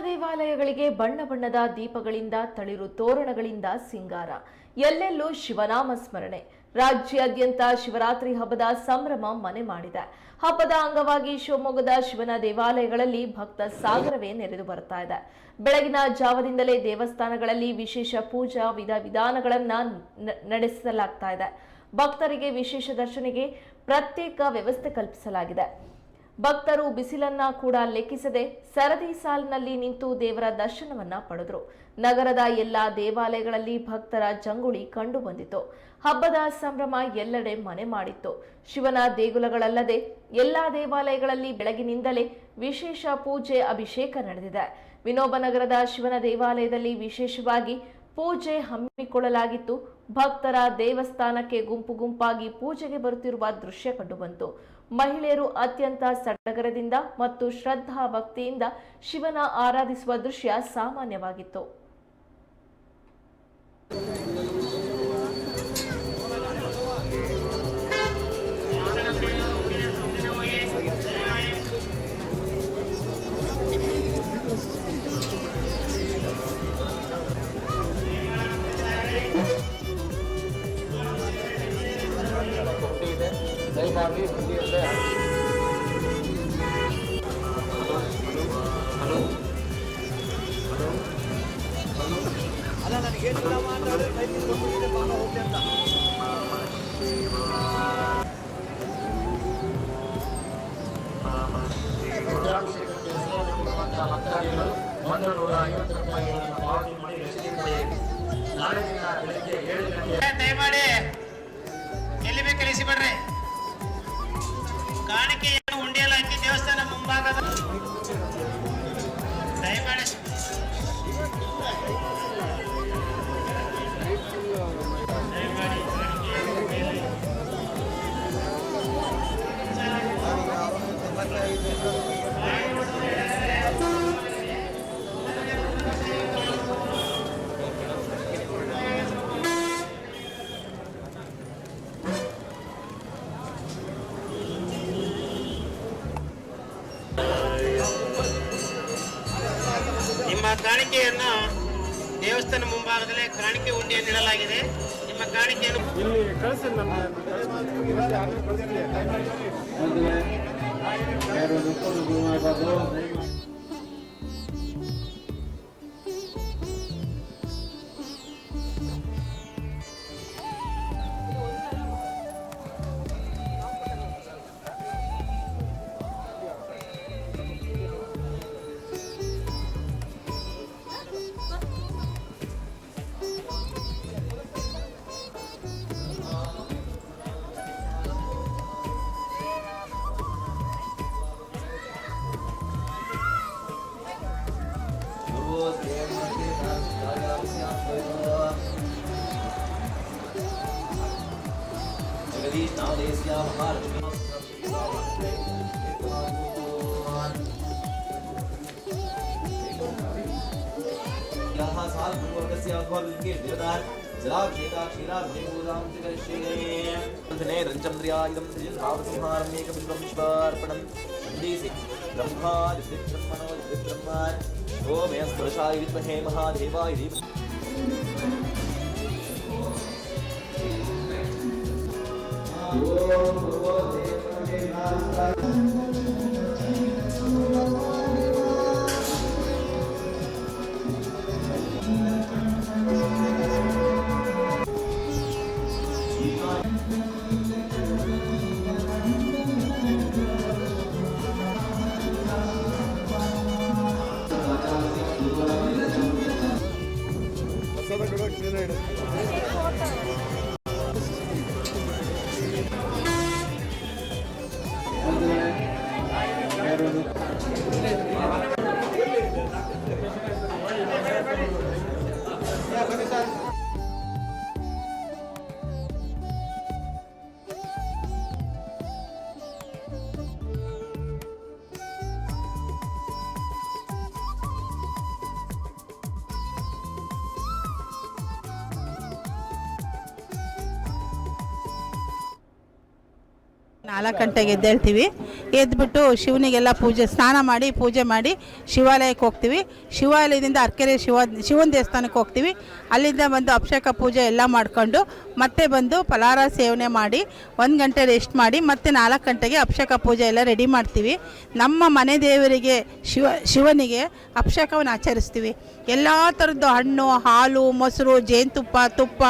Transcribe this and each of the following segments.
ದೇವಾಲಯಗಳಿಗೆ ಬಣ್ಣ ಬಣ್ಣದ ದೀಪಗಳಿಂದ ತಳಿರು ತೋರಣಗಳಿಂದ ಸಿಂಗಾರ, ಎಲ್ಲೆಲ್ಲೂ ಶಿವನಾಮ ಸ್ಮರಣೆ. ರಾಜ್ಯಾದ್ಯಂತ ಶಿವರಾತ್ರಿ ಹಬ್ಬದ ಸಂಭ್ರಮ ಮನೆ ಮಾಡಿದೆ. ಹಬ್ಬದ ಅಂಗವಾಗಿ ಶಿವಮೊಗ್ಗದ ಶಿವನ ದೇವಾಲಯಗಳಲ್ಲಿ ಭಕ್ತ ಸಾಗರವೇ ನೆರೆದು ಬರ್ತಾ ಇದೆ. ಬೆಳಗಿನ ಜಾವದಿಂದಲೇ ದೇವಸ್ಥಾನಗಳಲ್ಲಿ ವಿಶೇಷ ಪೂಜಾ ವಿಧಾನಗಳನ್ನ ನಡೆಸಲಾಗ್ತಾ ಇದೆ. ಭಕ್ತರಿಗೆ ವಿಶೇಷ ದರ್ಶನಿಗೆ ಪ್ರತ್ಯೇಕ ವ್ಯವಸ್ಥೆ ಕಲ್ಪಿಸಲಾಗಿದೆ. ಭಕ್ತರು ಬಿಸಿಲನ್ನ ಕೂಡ ಲೆಕ್ಕಿಸದೆ ಸರದಿ ಸಾಲಿನಲ್ಲಿ ನಿಂತು ದೇವರ ದರ್ಶನವನ್ನ ಪಡೆದರು. ನಗರದ ಎಲ್ಲಾ ದೇವಾಲಯಗಳಲ್ಲಿ ಭಕ್ತರ ಜಂಗುಳಿ ಕಂಡು ಬಂದಿತು. ಹಬ್ಬದ ಸಂಭ್ರಮ ಎಲ್ಲೆಡೆ ಮನೆ ಮಾಡಿತ್ತು. ಶಿವನ ದೇಗುಲಗಳಲ್ಲದೆ ಎಲ್ಲಾ ದೇವಾಲಯಗಳಲ್ಲಿ ಬೆಳಗಿನಿಂದಲೇ ವಿಶೇಷ ಪೂಜೆ ಅಭಿಷೇಕ ನಡೆದಿದೆ. ವಿನೋಬನಗರದ ಶಿವನ ದೇವಾಲಯದಲ್ಲಿ ವಿಶೇಷವಾಗಿ ಪೂಜೆ ಹಮ್ಮಿಕೊಳ್ಳಲಾಗಿತ್ತು. ಭಕ್ತರ ದೇವಸ್ಥಾನಕ್ಕೆ ಗುಂಪು ಗುಂಪಾಗಿ ಪೂಜೆಗೆ ಬರುತ್ತಿರುವ ದೃಶ್ಯ ಕಂಡುಬಂತು. ಮಹಿಳೆಯರು ಅತ್ಯಂತ ಸಡಗರದಿಂದ ಮತ್ತು ಶ್ರದ್ಧಾ ಭಕ್ತಿಯಿಂದ ಶಿವನ ಆರಾಧಿಸುವ ದೃಶ್ಯ ಸಾಮಾನ್ಯವಾಗಿತ್ತು. ಅಲ್ಲ ನನಗೆ ಮಾತಾಡಿದ್ರೆ ಹೋಗ್ಲಿ ಅಂತ ದಯಮಾಡಿ ಎಲ್ಲಿ ಬೇಕು ಇಳಿಸಿಬಿಡ್ರಿ. ಕಾಣಿಕೆ ಉಂಡಿಯಲ್ಲ ಹಾಕಿ ದೇವಸ್ಥಾನ ಮುಂಭಾಗದ ದಯಮಾಡಿ ನಿಮ್ಮ ಕಾಣಿಕೆಯನ್ನು ದೇವಸ್ಥಾನ ಮುಂಭಾಗದಲ್ಲೇ ಕಾಣಿಕೆ ಉಂಡಿಯನ್ನು ಇಡಲಾಗಿದೆ. ನಿಮ್ಮ ಕಾಣಿಕೆಯನ್ನು 4 ಗಂಟೆಗೆ ಎದ್ದೇಳ್ತೀವಿ. ಎದ್ಬಿಟ್ಟು ಶಿವನಿಗೆಲ್ಲ ಸ್ನಾನ ಮಾಡಿ ಪೂಜೆ ಮಾಡಿ ಶಿವಾಲಯಕ್ಕೆ ಹೋಗ್ತೀವಿ. ಶಿವಾಲಯದಿಂದ ಅರ್ಕೆರೆ ಶಿವನ ದೇವಸ್ಥಾನಕ್ಕೆ ಹೋಗ್ತೀವಿ. ಅಲ್ಲಿಂದ ಬಂದು ಅಭಿಷೇಕ ಪೂಜೆ ಎಲ್ಲ ಮಾಡಿಕೊಂಡು ಮತ್ತೆ ಬಂದು ಫಲಾರ ಸೇವನೆ ಮಾಡಿ 1 ಗಂಟೆ ರೆಸ್ಟ್ ಮಾಡಿ ಮತ್ತೆ 4 ಗಂಟೆಗೆ ಅಭಿಷೇಕ ಪೂಜೆ ಎಲ್ಲ ರೆಡಿ ಮಾಡ್ತೀವಿ. ನಮ್ಮ ಮನೆ ದೇವರಿಗೆ ಶಿವನಿಗೆ ಅಭಿಷೇಕವನ್ನು ಆಚರಿಸ್ತೀವಿ. ಎಲ್ಲ ಥರದ್ದು ಹಣ್ಣು, ಹಾಲು, ಮೊಸರು, ಜೇನುತುಪ್ಪ, ತುಪ್ಪ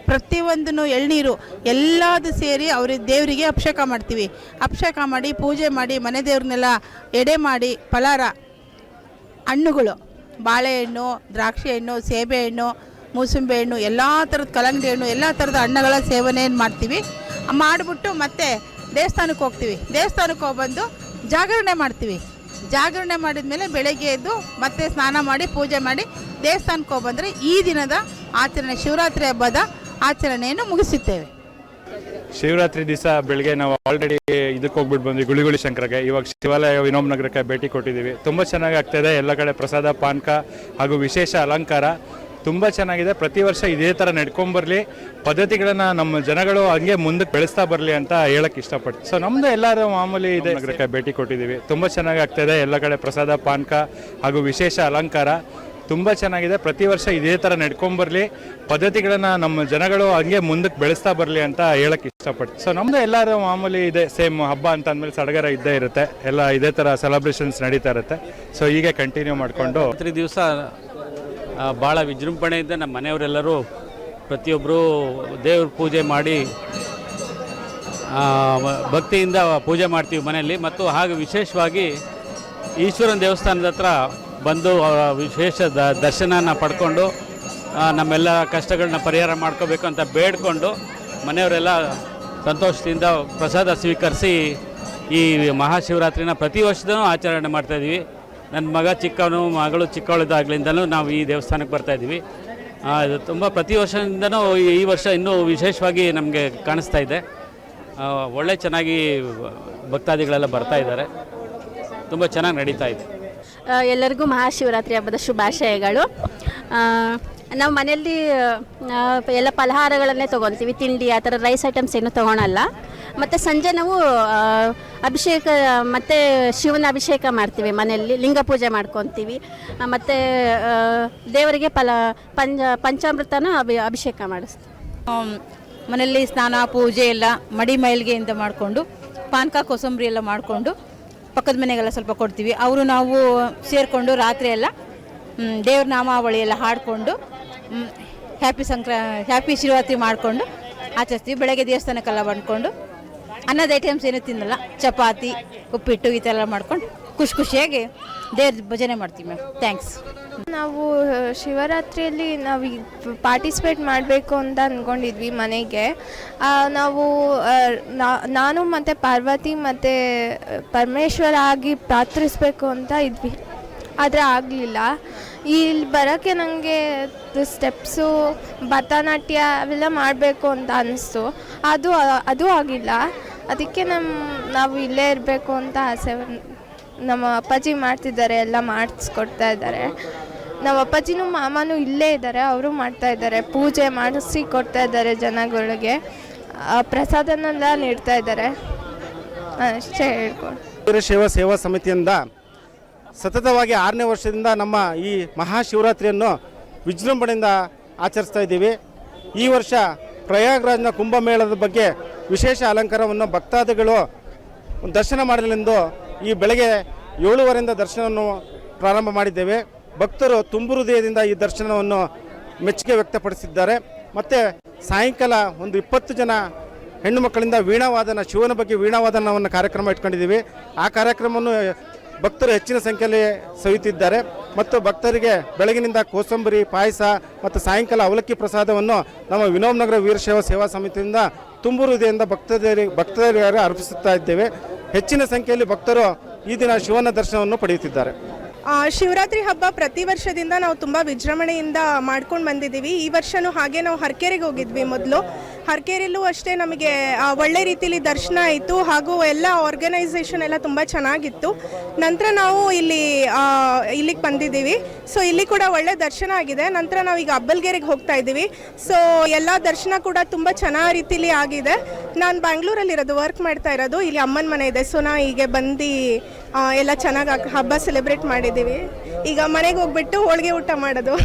ಪ್ರತಿಯೊಂದನ್ನು ಎಳ್ನೀರು ಎಲ್ಲದು ಸೇರಿ ದೇವರಿಗೆ ಅಭಿಷೇಕ ಮಾಡ್ತೀವಿ. ಅಭಿಷೇಕ ಮಾಡಿ ಪೂಜೆ ಮಾಡಿ ಮನೆ ದೇವ್ರನ್ನೆಲ್ಲ ಎಡೆ ಮಾಡಿ ಫಲಾರ ಹಣ್ಣುಗಳು, ಬಾಳೆಹಣ್ಣು, ದ್ರಾಕ್ಷಿ ಹಣ್ಣು, ಸೇಬೆ ಹಣ್ಣು, ಮೂಸಂಬಿ ಹಣ್ಣು, ಎಲ್ಲ ಥರದ ಕಲ್ಲಂಗಡಿ ಹಣ್ಣು, ಎಲ್ಲ ಥರದ ಹಣ್ಣುಗಳ ಸೇವನೆಯನ್ನು ಮಾಡ್ತೀವಿ. ಮಾಡಿಬಿಟ್ಟು ಮತ್ತೆ ದೇವಸ್ಥಾನಕ್ಕೆ ಹೋಗ್ತೀವಿ. ದೇವಸ್ಥಾನಕ್ಕೆ ಹೋಗ್ಬಂದು ಜಾಗರಣೆ ಮಾಡ್ತೀವಿ. ಜಾಗರಣೆ ಮಾಡಿದ ಮೇಲೆ ಬೆಳಗ್ಗೆ ಎದ್ದು ಮತ್ತೆ ಸ್ನಾನ ಮಾಡಿ ಪೂಜೆ ಮಾಡಿ ದೇವಸ್ಥಾನಕ್ಕೆ ಹೋಗ್ಬಂದರೆ ಈ ದಿನದ ಆಚರಣೆ, ಶಿವರಾತ್ರಿ ಹಬ್ಬದ ಆಚರಣೆಯನ್ನು ಮುಗಿಸುತ್ತೇವೆ. ಶಿವರಾತ್ರಿ ದಿವಸ ಬೆಳಗ್ಗೆ ನಾವು ಆಲ್ರೆಡಿ ಇದಕ್ಕೆ ಹೋಗ್ಬಿಟ್ಟು ಬಂದ್ವಿ, ಗುಳಿಗುಳಿ ಶಂಕರಗೆ. ಇವಾಗ ಶಿವಾಲಯ ವಿನೋಬ್ ನಗರಕ್ಕೆ ಭೇಟಿ ಕೊಟ್ಟಿದ್ದೀವಿ. ತುಂಬ ಚೆನ್ನಾಗಿ ಆಗ್ತಾಯಿದೆ. ಎಲ್ಲ ಕಡೆ ಪ್ರಸಾದ, ಪಾನಕ ಹಾಗೂ ವಿಶೇಷ ಅಲಂಕಾರ ತುಂಬ ಚೆನ್ನಾಗಿದೆ. ಪ್ರತಿ ವರ್ಷ ಇದೇ ಥರ ನಡ್ಕೊಂಬರಲಿ, ಪದ್ಧತಿಗಳನ್ನು ನಮ್ಮ ಜನಗಳು ಹಂಗೆ ಮುಂದಕ್ಕೆ ಬೆಳೆಸ್ತಾ ಬರಲಿ ಅಂತ ಹೇಳಕ್ಕೆ ಇಷ್ಟಪಡ್ತೀವಿ. ಸೊ ನಮ್ಮದು ಎಲ್ಲರೂ ಮಾಮೂಲಿ ಇದೇ ನಗರಕ್ಕೆ ಭೇಟಿ ಕೊಟ್ಟಿದ್ದೀವಿ. ತುಂಬ ಚೆನ್ನಾಗಿ ಆಗ್ತಾಯಿದೆ. ಎಲ್ಲ ಕಡೆ ಪ್ರಸಾದ, ಪಾನಕ ಹಾಗೂ ವಿಶೇಷ ಅಲಂಕಾರ ತುಂಬ ಚೆನ್ನಾಗಿದೆ. ಪ್ರತಿ ವರ್ಷ ಇದೇ ಥರ ನಡ್ಕೊಂಬರಲಿ, ಪದ್ಧತಿಗಳನ್ನು ನಮ್ಮ ಜನಗಳು ಹಂಗೆ ಮುಂದಕ್ಕೆ ಬೆಳೆಸ್ತಾ ಬರಲಿ ಅಂತ ಹೇಳಕ್ಕೆ ಇಷ್ಟಪಡ್ತೀವಿ. ಸೊ ನಮ್ಮದು ಎಲ್ಲರೂ ಮಾಮೂಲಿ ಇದೆ, ಸೇಮ್ ಹಬ್ಬ ಅಂತ ಅಂದಮೇಲೆ ಸಡಗರ ಇದ್ದೇ ಇರುತ್ತೆ. ಎಲ್ಲ ಇದೇ ಥರ ಸೆಲೆಬ್ರೇಷನ್ಸ್ ನಡೀತಾ ಇರುತ್ತೆ. ಸೊ ಹೀಗೆ ಕಂಟಿನ್ಯೂ ಮಾಡಿಕೊಂಡು ರಾತ್ರಿ ದಿವಸ ಭಾಳ ವಿಜೃಂಭಣೆಯಿಂದ ನಮ್ಮ ಮನೆಯವರೆಲ್ಲರೂ ಪ್ರತಿಯೊಬ್ಬರು ದೇವ್ರ ಪೂಜೆ ಮಾಡಿ ಭಕ್ತಿಯಿಂದ ಪೂಜೆ ಮಾಡ್ತೀವಿ ಮನೆಯಲ್ಲಿ. ಮತ್ತು ಹಾಗೆ ವಿಶೇಷವಾಗಿ ಈಶ್ವರನ ದೇವಸ್ಥಾನದ ಹತ್ರ ಬಂದು ವಿಶೇಷ ದರ್ಶನನ ಪಡ್ಕೊಂಡು ನಮ್ಮೆಲ್ಲ ಕಷ್ಟಗಳನ್ನ ಪರಿಹಾರ ಮಾಡ್ಕೋಬೇಕು ಅಂತ ಬೇಡ್ಕೊಂಡು ಮನೆಯವರೆಲ್ಲ ಸಂತೋಷದಿಂದ ಪ್ರಸಾದ ಸ್ವೀಕರಿಸಿ ಈ ಮಹಾಶಿವರಾತ್ರಿನ ಪ್ರತಿ ವರ್ಷದೂ ಆಚರಣೆ ಮಾಡ್ತಾಯಿದ್ದೀವಿ. ನನ್ನ ಮಗ ಚಿಕ್ಕವನು, ಮಗಳು ಚಿಕ್ಕವಳಿದ್ದಾಗಲಿಂದಲೂ ನಾವು ಈ ದೇವಸ್ಥಾನಕ್ಕೆ ಬರ್ತಾಯಿದ್ದೀವಿ. ಇದು ತುಂಬ ಪ್ರತಿ ವರ್ಷದಿಂದನೂ ಈ ವರ್ಷ ಇನ್ನೂ ವಿಶೇಷವಾಗಿ ನಮಗೆ ಕಾಣಿಸ್ತಾ ಇದೆ. ಒಳ್ಳೆ ಚೆನ್ನಾಗಿ ಭಕ್ತಾದಿಗಳೆಲ್ಲ ಬರ್ತಾ ಇದ್ದಾರೆ. ತುಂಬ ಚೆನ್ನಾಗಿ ನಡೀತಾ ಇದೆ. ಎಲ್ಲರಿಗೂ ಮಹಾಶಿವರಾತ್ರಿ ಹಬ್ಬದ ಶುಭಾಶಯಗಳು. ನಾವು ಮನೆಯಲ್ಲಿ ಎಲ್ಲ ಫಲಹಾರಗಳನ್ನೇ ತೊಗೊತೀವಿ. ತಿಂಡಿ ಆ ಥರ ರೈಸ್ ಐಟಮ್ಸ್ ಏನೂ ತೊಗೊಳಲ್ಲ. ಮತ್ತು ಸಂಜೆ ನಾವು ಅಭಿಷೇಕ ಮತ್ತು ಶಿವನ ಅಭಿಷೇಕ ಮಾಡ್ತೀವಿ. ಮನೆಯಲ್ಲಿ ಲಿಂಗ ಪೂಜೆ ಮಾಡ್ಕೊತೀವಿ. ಮತ್ತು ದೇವರಿಗೆ ಪಂಚಾಮೃತನ ಅಭಿಷೇಕ ಮಾಡಿಸ್ತೀವಿ. ಮನೆಯಲ್ಲಿ ಸ್ನಾನ ಪೂಜೆ ಎಲ್ಲ ಮಡಿ ಮೈಲಿಗೆಯಿಂದ ಮಾಡಿಕೊಂಡು ಪಾನಕ ಕೋಸಂಬರಿ ಎಲ್ಲ ಮಾಡಿಕೊಂಡು ಪಕ್ಕದ ಮನೆಗೆಲ್ಲ ಸ್ವಲ್ಪ ಕೊಡ್ತೀವಿ. ಅವರು ನಾವು ಸೇರಿಕೊಂಡು ರಾತ್ರಿ ಎಲ್ಲ ದೇವ್ರ ನಾಮಾವಳಿ ಎಲ್ಲ ಹಾಡಿಕೊಂಡು ಹ್ಯಾಪಿ ಶಿವರಾತ್ರಿ ಮಾಡಿಕೊಂಡು ಆಚರಿಸ್ತೀವಿ. ಬೆಳಗ್ಗೆ ದೇವಸ್ಥಾನಕ್ಕೆಲ್ಲ ಬಂದ್ಕೊಂಡು ಅನ್ನದ ಐಟಮ್ಸ್ ಏನೂ ತಿನ್ನಲ್ಲ, ಚಪಾತಿ, ಉಪ್ಪಿಟ್ಟು ಈ ಥರ ಎಲ್ಲ ಮಾಡ್ಕೊಂಡು ಖುಷಿಯಾಗಿ ದೇವ್ರ ಭಜನೆ ಮಾಡ್ತೀವಿ ಮ್ಯಾಮ್. ಥ್ಯಾಂಕ್ಸ್. ನಾವು ಶಿವರಾತ್ರಿಯಲ್ಲಿ ನಾವು ಪಾರ್ಟಿಸಿಪೇಟ್ ಮಾಡಬೇಕು ಅಂತ ಅಂದ್ಕೊಂಡಿದ್ವಿ. ಮನೆಗೆ ನಾವು ನಾನು ಮತ್ತು ಪಾರ್ವತಿ ಮತ್ತು ಪರಮೇಶ್ವರ ಆಗಿ ಪ್ರಾರ್ಥಿಸ್ಬೇಕು ಅಂತ ಇದ್ವಿ. ಆದರೆ ಆಗಲಿಲ್ಲ. ಇಲ್ಲಿ ಬರೋಕ್ಕೆ ನನಗೆ ಸ್ಟೆಪ್ಸು, ಭರತನಾಟ್ಯ ಅವೆಲ್ಲ ಮಾಡಬೇಕು ಅಂತ ಅನ್ನಿಸ್ತು. ಅದು ಆಗಿಲ್ಲ. ಅದಕ್ಕೆ ನಾವು ಇಲ್ಲೇ ಇರಬೇಕು ಅಂತ ಆಸೆ. ನಮ್ಮ ಅಪ್ಪಾಜಿ ಮಾಡ್ತಿದ್ದಾರೆ, ಎಲ್ಲ ಮಾಡಿಸ್ಕೊಡ್ತಾ ಇದ್ದಾರೆ. ನಮ್ಮ ಅಪ್ಪಾಜಿನೂ ಮಾಮನೂ ಇಲ್ಲೇ ಇದ್ದಾರೆ, ಅವರು ಮಾಡ್ತಾಯಿದ್ದಾರೆ. ಪೂಜೆ ಮಾಡಿಸಿ ಕೊಡ್ತಾ ಇದ್ದಾರೆ ಜನಗಳಿಗೆ. ಪ್ರಸಾದನೆಲ್ಲ ನೀಡ್ತಾ ಇದ್ದಾರೆ. ಅಷ್ಟೇ ಹೇಳ್ಕೊಂಡು ವೀರಶೈವ ಸೇವಾ ಸಮಿತಿಯಿಂದ ಸತತವಾಗಿ 6ನೇ ವರ್ಷದಿಂದ ನಮ್ಮ ಈ ಮಹಾಶಿವರಾತ್ರಿಯನ್ನು ವಿಜೃಂಭಣೆಯಿಂದ ಆಚರಿಸ್ತಾ ಇದ್ದೀವಿ. ಈ ವರ್ಷ ಪ್ರಯಾಗ್ರಾಜ್ನ ಕುಂಭಮೇಳದ ಬಗ್ಗೆ ವಿಶೇಷ ಅಲಂಕಾರವನ್ನು ಭಕ್ತಾದಿಗಳು ದರ್ಶನ ಮಾಡಲೆಂದು ಈ ಬೆಳಗ್ಗೆ 7:30ರಿಂದ ದರ್ಶನವನ್ನು ಪ್ರಾರಂಭ ಮಾಡಿದ್ದೇವೆ. ಭಕ್ತರು ತುಂಬು ಹೃದಯದಿಂದ ಈ ದರ್ಶನವನ್ನು ಮೆಚ್ಚುಗೆ ವ್ಯಕ್ತಪಡಿಸಿದ್ದಾರೆ. ಮತ್ತು ಸಾಯಂಕಾಲ ಒಂದು 20 ಜನ ಹೆಣ್ಣು ಮಕ್ಕಳಿಂದ ವೀಣಾವಾದನ, ಶಿವನ ಬಗ್ಗೆ ವೀಣಾವಾದನವನ್ನು ಕಾರ್ಯಕ್ರಮ ಇಟ್ಕೊಂಡಿದ್ದೀವಿ. ಆ ಕಾರ್ಯಕ್ರಮವನ್ನು ಭಕ್ತರು ಹೆಚ್ಚಿನ ಸಂಖ್ಯೆಯಲ್ಲಿ ಸವಿಯುತ್ತಿದ್ದಾರೆ. ಮತ್ತು ಭಕ್ತರಿಗೆ ಬೆಳಗಿನಿಂದ ಕೋಸಂಬರಿ, ಪಾಯಸ ಮತ್ತು ಸಾಯಂಕಾಲ ಅವಲಕ್ಕಿ ಪ್ರಸಾದವನ್ನು ನಮ್ಮ ವಿನೋಬ್ ನಗರ ವೀರಶೈವ ಸೇವಾ ಸಮಿತಿಯಿಂದ ತುಂಬು ಹೃದಯದಿಂದ ಭಕ್ತರಿಗೆ ಅರ್ಪಿಸುತ್ತಾ ಇದ್ದೇವೆ. ಹೆಚ್ಚಿನ ಸಂಖ್ಯೆಯಲ್ಲಿ ಭಕ್ತರು ಈ ದಿನ ಶಿವನ ದರ್ಶನವನ್ನು ಪಡೆಯುತ್ತಿದ್ದಾರೆ. ಶಿವರಾತ್ರಿ ಹಬ್ಬ ಪ್ರತಿ ವರ್ಷದಿಂದ ನಾವು ತುಂಬ ವಿಜೃಂಭಣೆಯಿಂದ ಮಾಡ್ಕೊಂಡು ಬಂದಿದ್ದೀವಿ. ಈ ವರ್ಷವೂ ಹಾಗೆ ನಾವು ಹರಕೆರೆಗೆ ಹೋಗಿದ್ವಿ ಮೊದಲು. ಹರಕೇರಿಯಲ್ಲೂ ಅಷ್ಟೇ ನಮಗೆ ಒಳ್ಳೆ ರೀತಿಲಿ ದರ್ಶನ ಆಯಿತು ಹಾಗೂ ಎಲ್ಲ ಆರ್ಗನೈಸೇಷನ್ ಎಲ್ಲ ತುಂಬ ಚೆನ್ನಾಗಿತ್ತು. ನಂತರ ನಾವು ಇಲ್ಲಿಗೆ ಬಂದಿದ್ದೀವಿ. ಸೊ ಇಲ್ಲಿ ಕೂಡ ಒಳ್ಳೆ ದರ್ಶನ ಆಗಿದೆ. ನಂತರ ನಾವೀಗ ಅಬ್ಬಲ್ಗೆರೆಗೆ ಹೋಗ್ತಾ ಇದ್ದೀವಿ. ಸೊ ಎಲ್ಲ ದರ್ಶನ ಕೂಡ ತುಂಬ ಚೆನ್ನಾಗಿ ರೀತಿಲಿ ಆಗಿದೆ. ನಾನು ಬ್ಯಾಂಗ್ಳೂರಲ್ಲಿರೋದು, ವರ್ಕ್ ಮಾಡ್ತಾ ಇರೋದು. ಇಲ್ಲಿ ಅಮ್ಮನ ಮನೆ ಇದೆ. ಸೊ ನಾ ಈಗ ಬಂದು ಎಲ್ಲ ಚೆನ್ನಾಗಿ ಹಬ್ಬ ಸೆಲೆಬ್ರೇಟ್ ಮಾಡಿದ್ದೀವಿ. ಈಗ ಮನೆಗೆ ಹೋಗ್ಬಿಟ್ಟು ಹೋಳಿಗೆ ಊಟ ಮಾಡೋದು.